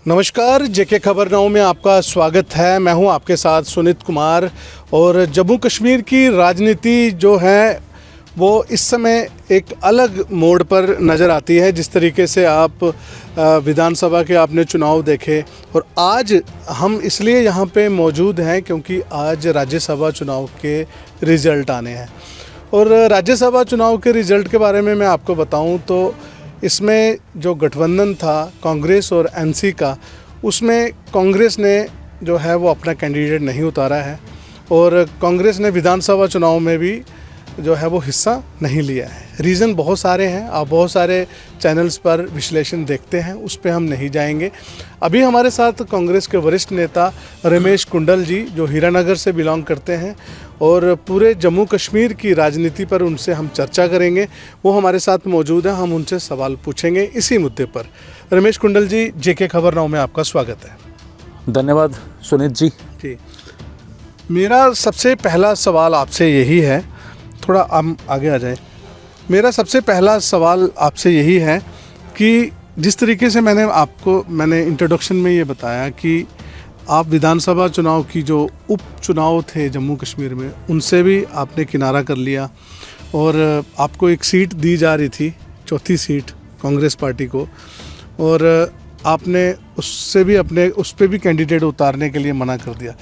नमस्कार, जेके खबर नाउ में आपका स्वागत है। मैं हूं आपके साथ सुनीत कुमार। और जम्मू कश्मीर की राजनीति जो है वो इस समय एक अलग मोड़ पर नज़र आती है। जिस तरीके से आप विधानसभा के आपने चुनाव देखे, और आज हम इसलिए यहाँ पे मौजूद हैं क्योंकि आज राज्यसभा चुनाव के रिज़ल्ट आने हैं। और राज्यसभा चुनाव के रिज़ल्ट के बारे में मैं आपको बताऊं तो इसमें जो गठबंधन था कांग्रेस और एनसी का, उसमें कांग्रेस ने जो है वो अपना कैंडिडेट नहीं उतारा है, और कांग्रेस ने विधानसभा चुनाव में भी जो है वो हिस्सा नहीं लिया है। रीज़न बहुत सारे हैं, आप बहुत सारे चैनल्स पर विश्लेषण देखते हैं, उस पर हम नहीं जाएंगे। अभी हमारे साथ कांग्रेस के वरिष्ठ नेता रमेश कुंडल जी, जो हीरानगर से बिलोंग करते हैं, और पूरे जम्मू कश्मीर की राजनीति पर उनसे हम चर्चा करेंगे। वो हमारे साथ मौजूद हैं, हम उनसे सवाल पूछेंगे इसी मुद्दे पर। रमेश कुंडल जी, जेके खबर नाउ में आपका स्वागत है। धन्यवाद सुनीत जी। जी, मेरा सबसे पहला सवाल आपसे यही है, थोड़ा हम आगे आ जाए। मेरा सबसे पहला सवाल आपसे यही है कि जिस तरीके से मैंने इंट्रोडक्शन में ये बताया कि आप विधानसभा चुनाव की जो उपचुनाव थे जम्मू कश्मीर में, उनसे भी आपने किनारा कर लिया, और आपको एक सीट दी जा रही थी, चौथी सीट कांग्रेस पार्टी को, और आपने उस पर भी कैंडिडेट उतारने के लिए मना कर दिया।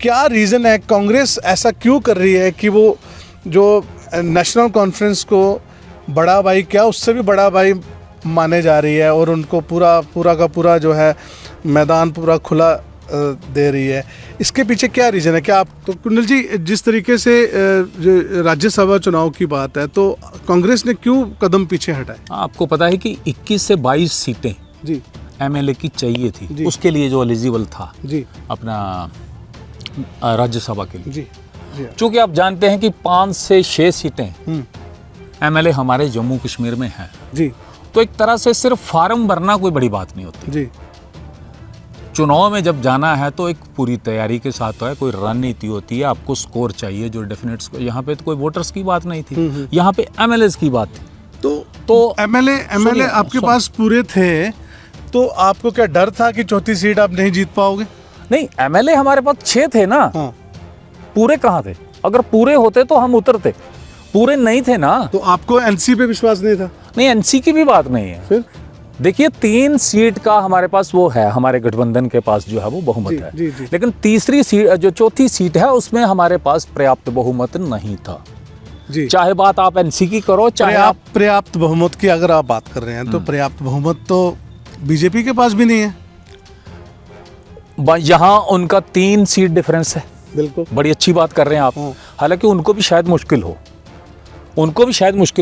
क्या रीज़न है, कांग्रेस ऐसा क्यों कर रही है कि वो जो नेशनल कॉन्फ्रेंस को बड़ा भाई, क्या उससे भी बड़ा भाई माने जा रही है, और उनको पूरा का पूरा जो है मैदान पूरा खुला दे रही है? इसके पीछे क्या रीज़न है? क्या आप तो कुंडल जी, जिस तरीके से जो राज्यसभा चुनाव की बात है, तो कांग्रेस ने क्यों कदम पीछे हटाए? आपको पता है कि 21 से 22 सीटें जी एमएलए की चाहिए थी जी। उसके लिए जो एलिजिबल था जी अपना राज्यसभा के लिए। जी जी चूँकि आप जानते हैं कि 5 से 6 सीटें एमएलए हमारे जम्मू कश्मीर में हैं, जी तो एक तरह से सिर्फ फार्म भरना कोई बड़ी बात नहीं होती। जी चुनाव में जब जाना है तो एक पूरी तैयारी के साथ है, कोई रणनीति होती है, आपको स्कोर चाहिए जो डेफिनेट्स। यहाँ पे तो कोई वोटर्स की बात नहीं थी, यहाँ पे एमएलएस की बात थी। तो एमएलए आपके पास पूरे थे, तो आपको क्या डर था कि चौथी सीट आप नहीं जीत पाओगे? नहीं, एमएलए हमारे पास 6 थे ना। हाँ। पूरे कहाँ थे? अगर पूरे होते तो हम उतरते, पूरे नहीं थे ना। तो आपको एनसी पे विश्वास नहीं था? नहीं, एनसी की भी बात नहीं है। फिर देखिए, 3 सीट का हमारे पास वो है, हमारे गठबंधन के पास जो है वो बहुमत है। जी, जी। लेकिन तीसरी सीट, जो चौथी सीट है, उसमें हमारे पास पर्याप्त बहुमत नहीं था जी। चाहे बात आप एनसी की करो, चाहे आप पर्याप्त बहुमत की अगर आप बात कर रहे हैं, तो पर्याप्त बहुमत तो बीजेपी के पास भी नहीं है। यहाँ उनका 3 सीट डिफरेंस है। बिल्कुल, बड़ी अच्छी बात कर रहे हैं आप। हालांकि उनको भी शायद मुश्किल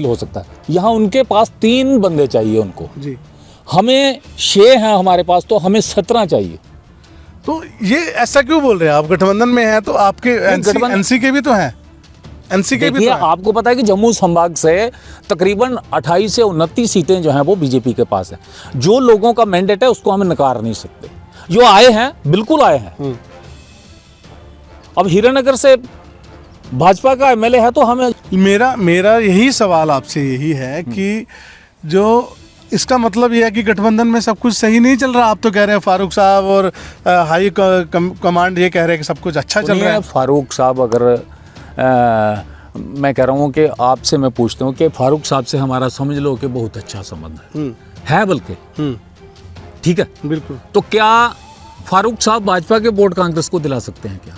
हो सकता है। यहाँ उनके पास 3 बंदे चाहिए उनको जी। हमें 6 हैं हमारे पास, तो हमें 17 चाहिए। तो ये ऐसा क्यों बोल रहे हैं? आप गठबंधन में हैं तो आपके एनसी के भी तो हैं, एनसी के भी तो हैं। आपको पता है कि जम्मू संभाग से तकरीबन 28 से 29 सीटें जो हैं वो बीजेपी के पास है। जो लोगों का मैंडेट है उसको हम नकार नहीं सकते। जो आए हैं बिल्कुल आए हैं। अब हीरानगर से भाजपा का एमएलए है, तो हमें मेरा यही सवाल आपसे यही है कि जो इसका मतलब यह है कि गठबंधन में सब कुछ सही नहीं चल रहा। आप तो कह रहे हैं फारूक साहब और हाई कमांड ये कह रहे हैं कि सब कुछ अच्छा चल रहा है। फारूक साहब, अगर मैं कह रहा हूँ कि आपसे मैं पूछता हूँ कि फारूक साहब से हमारा समझ लो कि बहुत अच्छा संबंध है बल्कि ठीक है, बिल्कुल। तो क्या फारूक साहब भाजपा के वोट कांग्रेस को दिला सकते हैं क्या?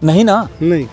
नहीं ना। नहीं।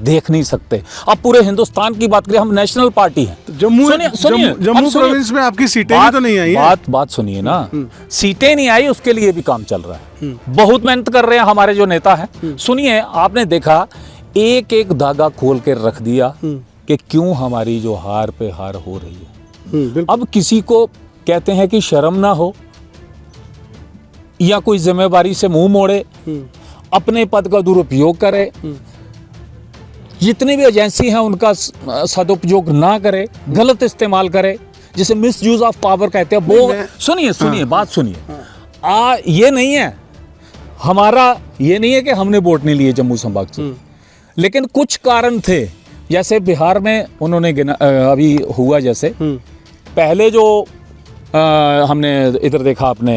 देख नहीं सकते। अब पूरे हिंदुस्तान की बात करें, हम नेशनल पार्टी हैं। जम्मू सुनिए, जम्मू प्रोविंस में आपकी सीटें भी तो नहीं आई हैं। बात सुनिए ना, सीटें नहीं आई, उसके लिए भी काम चल रहा है। बहुत मेहनत कर रहे हैं हमारे जो नेता हैं। सुनिए, आपने देखा, एक एक धागा खोल के रख दिया कि क्यों हमारी जो हार पे हार हो रही है। अब किसी को कहते हैं कि शर्म ना हो या कोई जिम्मेवारी से मुंह मोड़े, अपने पद का दुरुपयोग करे, जितनी भी एजेंसी हैं उनका सदुपयोग ना करे, गलत इस्तेमाल करे, जिसे मिस यूज ऑफ पावर कहते हैं वो। सुनिए बात सुनिए। ये नहीं है हमारा, ये नहीं है कि हमने वोट नहीं लिए जम्मू संभाग से, लेकिन कुछ कारण थे। जैसे बिहार में उन्होंने अभी हुआ, जैसे पहले जो हमने इधर देखा अपने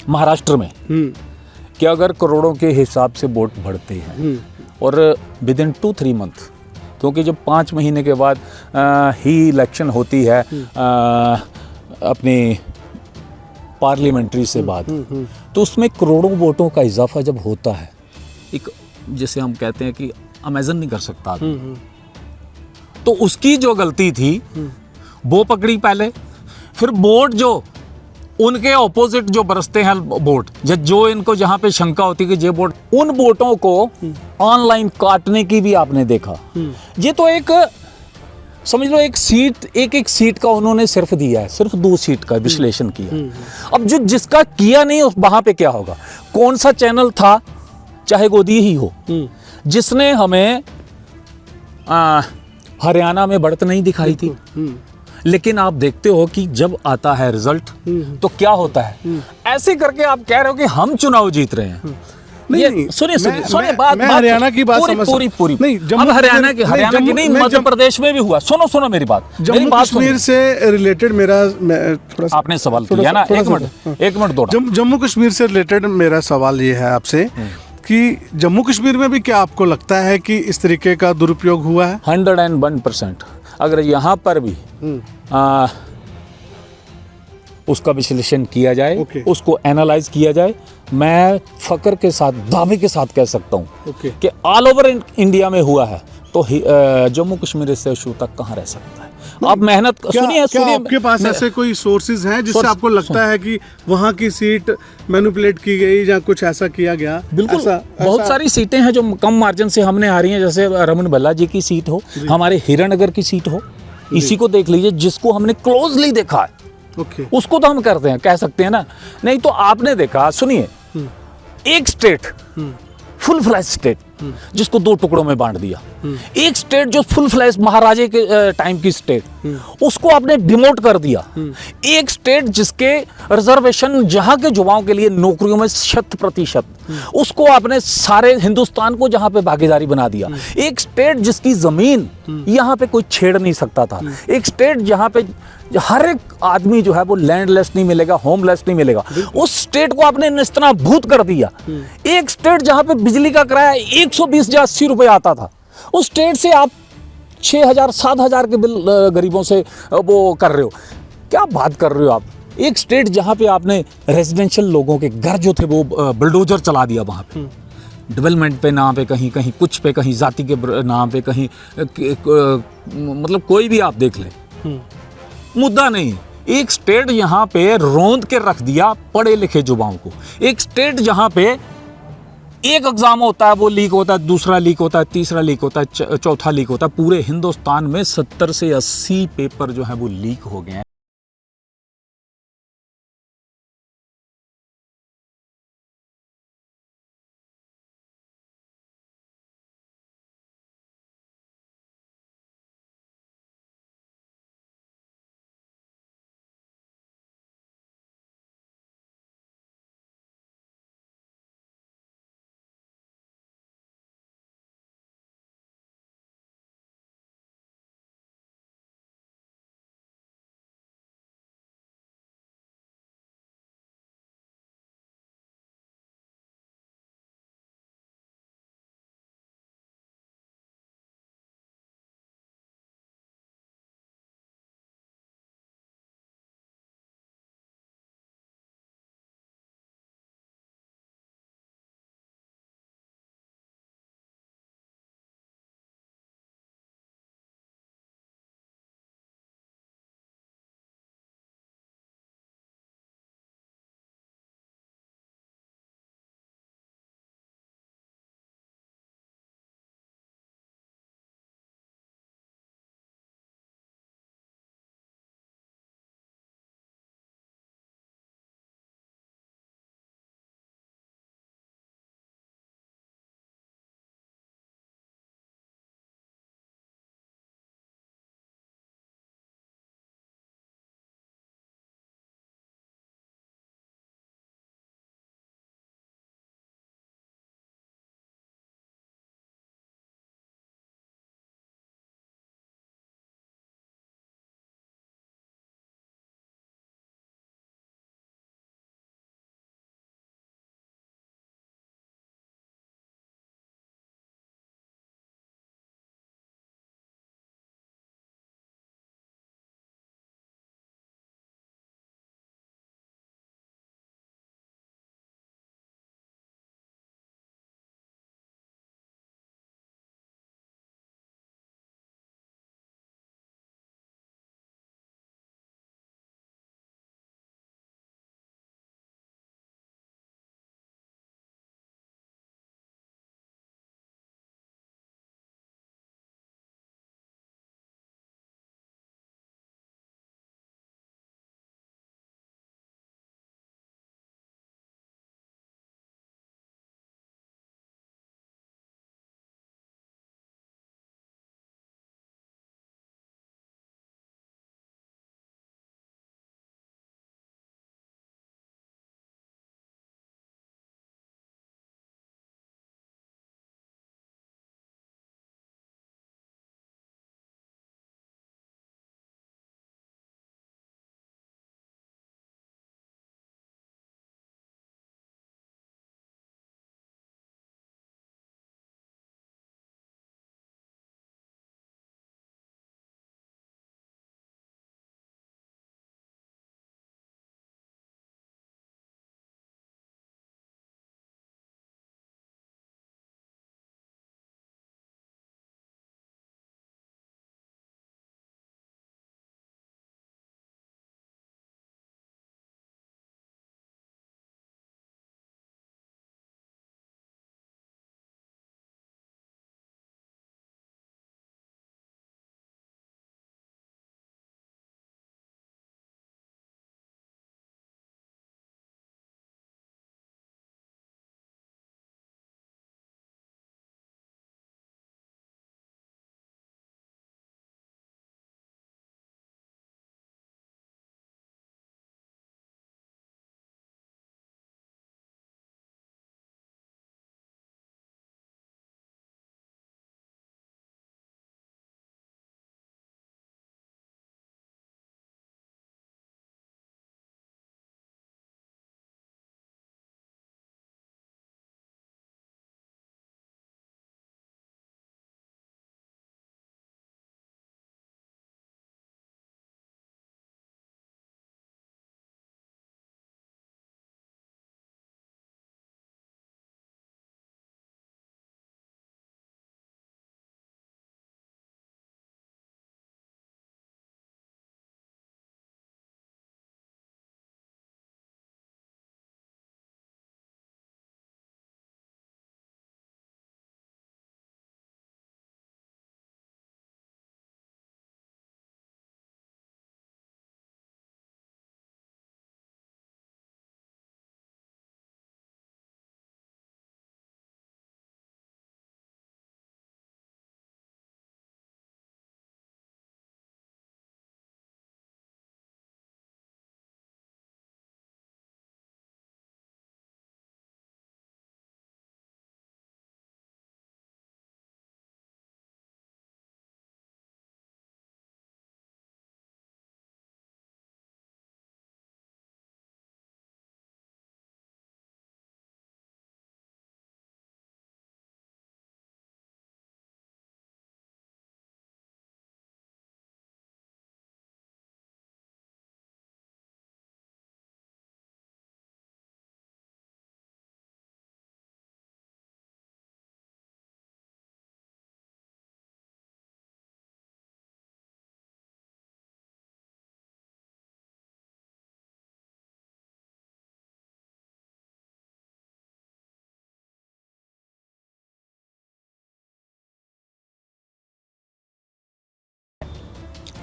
महाराष्ट्र में कि अगर करोड़ों के हिसाब से वोट बढ़ते हैं और विद इन 2-3 मंथ, क्योंकि जब 5 महीने के बाद ही इलेक्शन होती है अपनी पार्लियामेंट्री से बाद, तो उसमें करोड़ों वोटों का इजाफा जब होता है, एक जैसे हम कहते हैं कि इमेजिन नहीं कर सकता आदमी। तो उसकी जो गलती थी वो पकड़ी पहले, फिर वोट जो उनके ऑपोजिट जो बरसते हैं वोट, जो इनको जहां पे शंका होती है कि ये वोट, उन वोटों को ऑनलाइन काटने की भी आपने देखा। ये तो एक समझ लो एक सीट का उन्होंने सिर्फ दिया है, सिर्फ 2 सीट का विश्लेषण किया। अब जो जिसका किया नहीं वहां पे क्या होगा? कौन सा चैनल था, चाहे गोदी ही हो, जिसने हमें हरियाणा में बढ़त नहीं दिखाई थी, लेकिन आप देखते हो कि जब आता है रिजल्ट तो क्या होता है। ऐसे करके आप कह रहे हो कि हम चुनाव जीत रहे हैं। नहीं, सुनिए बात हरियाणा की बात पूरी नहीं, अब हरियाणा की नहीं, मध्य प्रदेश में भी हुआ। सुनो मेरी बात, जम्मू कश्मीर से रिलेटेड मेरा थोड़ा सा, आपने सवाल किया ना, एक मिनट दो। जम्मू कश्मीर से रिलेटेड मेरा सवाल ये है आपसे कि जम्मू कश्मीर में भी क्या आपको लगता है कि इस तरीके का दुरुपयोग हुआ है? 101%। अगर यहाँ पर भी उसका विश्लेषण किया जाए, उसको एनालाइज किया जाए, मैं फक्र के साथ, दावे के साथ कह सकता हूँ कि ऑल ओवर इंडिया में हुआ है, तो जम्मू कश्मीर इससे इशू तक कहाँ रह सकता है? आप मेहनत सुनिए। आपके पास ऐसे कोई सोर्सेज हैं जिससे आपको लगता है कि वहाँ की सीट मैनिपुलेट की गई या कुछ ऐसा किया गया? बिल्कुल, बहुत सारी सीटें हैं जो कम मार्जिन से हमने आ रही हैं, जैसे रमन भल्ला जी की सीट हो, हमारे हीरानगर की सीट हो, इसी को देख लीजिए, जिसको हमने क्लोजली देखा है, उसको तो हम करते हैं, कह सकते हैं ना। नहीं तो आपने देखा, सुनिए, एक स्टेट, फुल फ्लैश स्टेट, जिसको 2 टुकड़ों में बांट दिया, एक स्टेट जो फुल फ्लैश महाराजे के टाइम की स्टेट, उसको आपने डिमोट कर दिया। एक स्टेट जिसके रिजर्वेशन जहां के युवाओं के लिए नौकरियों में 100%, उसको आपने सारे हिंदुस्तान को जहां पे भागीदारी बना दिया। एक स्टेट जिसकी जमीन यहां पे कोई छेड़ नहीं सकता था, एक स्टेट जहां पे हर एक आदमी जो है वो लैंडलेस नहीं मिलेगा, होमलेस नहीं मिलेगा, उस स्टेट को आपने नेस्तनाबूद कर दिया। एक स्टेट जहां पे बिजली का किराया 120 या 80 रुपए आता था, उस स्टेट से आप 6,000-7,000 के बिल गरीबों से वो कर रहे हो। क्या बात कर रहे हो आप? एक स्टेट जहां पे आपने रेजिडेंशियल लोगों के घर जो थे वो बुलडोजर चला दिया, वहां पे डेवलपमेंट पे नाम पे, कहीं कहीं कुछ पे, कहीं जाति के नाम पे, कहीं मतलब कोई भी आप देख लें, मुद्दा नहीं। एक स्टेट यहां पे रौंद के रख दिया पढ़े लिखे युवाओं को। एक स्टेट जहां पे एक एग्जाम होता है, वो लीक होता है, दूसरा लीक होता है, तीसरा लीक होता है, चौथा लीक होता है। पूरे हिंदुस्तान में 70 से 80 पेपर जो है वो लीक हो गए हैं।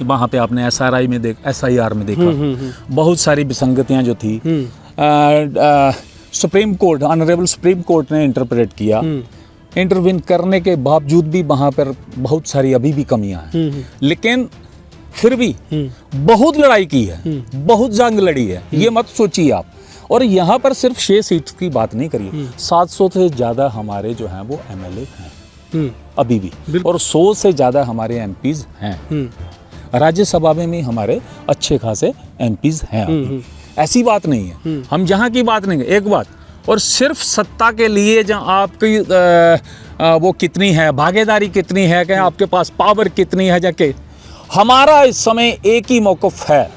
वहाँ पे आपने SRI में SIR में देखा बहुत सारी विसंगतियाँ जो थी supreme court, honourable supreme court ने इंटरप्रेट किया। इंटरवीन करने के बावजूद भी वहाँ पर बहुत सारी अभी भी कमियां हैं, लेकिन फिर भी बहुत लड़ाई की है, बहुत जंग लड़ी है, ये मत सोचिए आप। और यहाँ पर सिर्फ 6 सीट की बात नहीं करिए, 700 से ज़्यादा हमारे जो हैं वो MLA हैं अभी भी, और 100 से ज़्यादा हमारे MPs हैं। राज्यसभा में भी हमारे अच्छे खासे MPs हैं अभी। ऐसी बात नहीं है, हम जहाँ की बात नहीं, एक बात, और सिर्फ सत्ता के लिए जहाँ आपकी वो कितनी है, भागीदारी कितनी है, कि आपके पास पावर कितनी है, जाके हमारा इस समय एक ही मौक़िफ़ है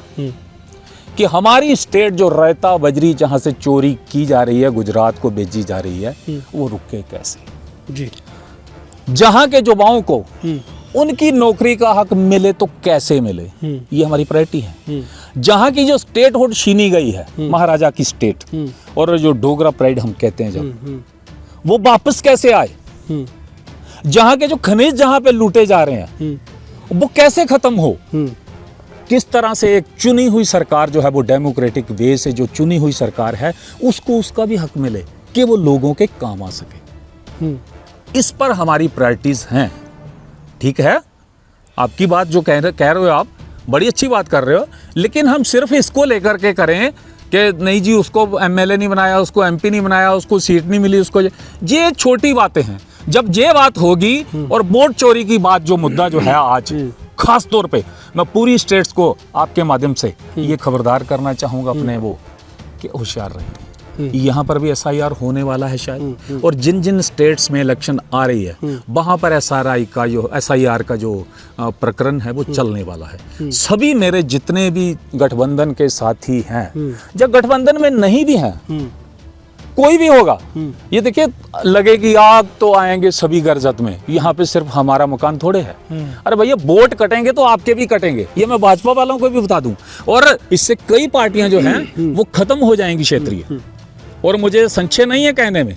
कि हमारी स्टेट जो रेता बजरी जहाँ से चोरी की जा रही है, गुजरात को भेजी जा रही है, वो रुके कैसे जी। जहाँ के युवाओं को उनकी नौकरी का हक मिले तो कैसे मिले, ये हमारी प्रायोरिटी है। जहाँ की जो स्टेटहुड छीनी गई है, महाराजा की स्टेट, और जो डोगरा प्राइड हम कहते हैं जब, वो वापस कैसे आए। जहाँ के जो खनिज जहाँ पे लूटे जा रहे हैं, वो कैसे खत्म हो। किस तरह से एक चुनी हुई सरकार जो है वो डेमोक्रेटिक वे से जो चुनी हुई सरकार है, उसको उसका भी हक मिले कि वो लोगों के काम आ सके। इस पर हमारी प्रायोरिटीज हैं। ठीक है, आपकी बात जो कह रहे हो आप, बड़ी अच्छी बात कर रहे हो, लेकिन हम सिर्फ इसको लेकर के करें कि नहीं जी उसको MLA नहीं बनाया, उसको MP नहीं बनाया, उसको सीट नहीं मिली, उसको, ये छोटी बातें हैं। जब ये बात होगी, और वोट चोरी की बात जो मुद्दा जो है आज खास तौर पे, मैं पूरी स्टेट्स को आपके माध्यम से ये खबरदार करना चाहूँगा अपने वो कि होशियार रहिए। यहाँ पर भी SIR होने वाला है शायद, और जिन जिन स्टेट्स में इलेक्शन आ रही है वहाँ पर SIR का जो प्रकरण है वो चलने वाला है। सभी मेरे जितने भी गठबंधन के साथी हैं, जब गठबंधन में नहीं भी हैं, कोई भी होगा, ये देखिए लगेगी आग तो आएंगे सभी गरजत में, यहाँ पे सिर्फ हमारा मकान थोड़े है। अरे भैया वोट कटेंगे तो आपके भी कटेंगे, ये मैं भाजपा वालों को भी बता दूं, और इससे कई पार्टियां जो हैं वो खत्म हो जाएंगी क्षेत्रीय। और मुझे संशय नहीं है कहने में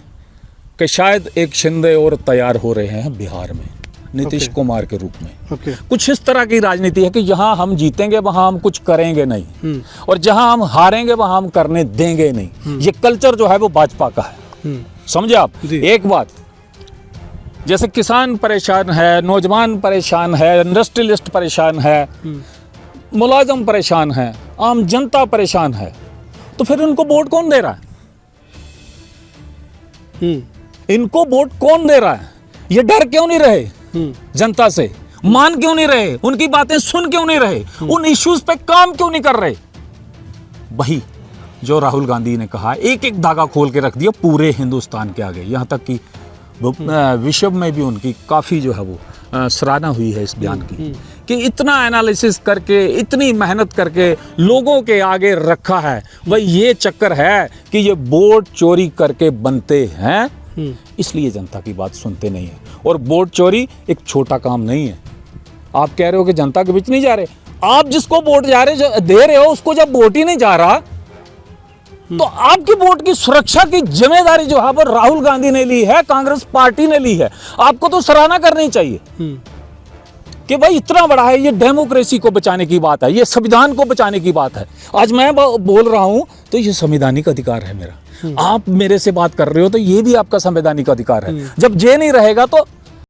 कि शायद एक शिंदे और तैयार हो रहे हैं बिहार में, नीतीश कुमार के रूप में। कुछ इस तरह की राजनीति है कि जहां हम जीतेंगे वहां हम कुछ करेंगे नहीं, और जहां हम हारेंगे वहां हम करने देंगे नहीं। ये कल्चर जो है वो भाजपा का है, समझे आप। एक बात, जैसे किसान परेशान है, नौजवान परेशान है, इंडस्ट्रियलिस्ट परेशान है, मुलाजिम परेशान है, आम जनता परेशान है, तो फिर उनको वोट कौन दे रहा है? इनको वोट कौन दे रहा है? ये डर क्यों नहीं रहे जनता से, मान क्यों नहीं रहे, उनकी बातें सुन क्यों नहीं रहे, उन इश्यूज पे काम क्यों नहीं कर रहे? वही जो राहुल गांधी ने कहा, एक एक धागा खोल के रख दिया पूरे हिंदुस्तान के आगे, यहाँ तक कि विश्व में भी उनकी काफ़ी जो है वो सराहना हुई है इस बयान की, कि इतना एनालिसिस करके, इतनी मेहनत करके लोगों के आगे रखा है। वही ये चक्कर है कि ये वोट चोरी करके बनते हैं, इसलिए जनता की बात सुनते नहीं है। और वोट चोरी एक छोटा काम नहीं है। आप कह रहे हो कि जनता के बीच नहीं जा रहे, आप जिसको वोट दे रहे हो उसको जब वोट ही नहीं जा रहा, तो आपकी वोट की सुरक्षा की जिम्मेदारी जो है वो राहुल गांधी ने ली है, कांग्रेस पार्टी ने ली है। आपको तो सराहना करनी चाहिए कि भाई इतना बड़ा है, ये डेमोक्रेसी को बचाने की बात है, ये संविधान को बचाने की बात है। आज मैं बोल रहा हूं तो ये संवैधानिक अधिकार है मेरा, आप मेरे से बात कर रहे हो तो ये भी आपका संवैधानिक अधिकार है। जब ये नहीं रहेगा तो